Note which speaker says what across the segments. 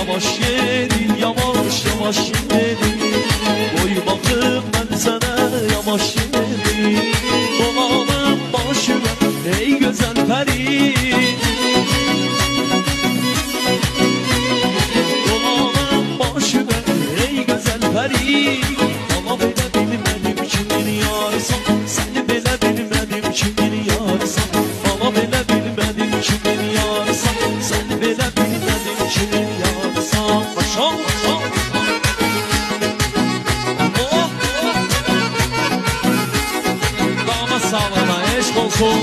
Speaker 1: yavaş yerim, yavaş yavaş yerim. Oy bakım ben sana yavaş yerim. Dolanım başıma ey güzel peri. Dolanım başıma ey güzel peri. Bana böyle bilmedim kimin yarısan, seni böyle bilmedim kimin yarısan. Bana böyle bilmedim kimin yarısan, seni böyle bilmedim kimin yarısan. Başa başa. Oh, oh. Dama sağlana eşk olsun.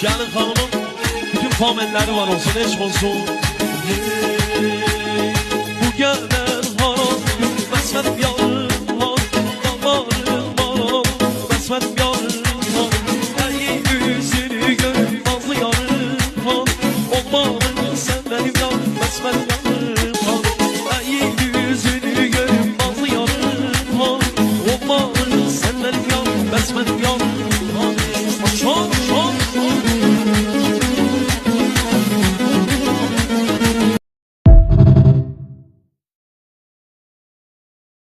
Speaker 1: Gelin hanımın bütün famenleri var olsun, eşk olsun. Bu gelir haram, besmet yarım haram, damarım haram, besmet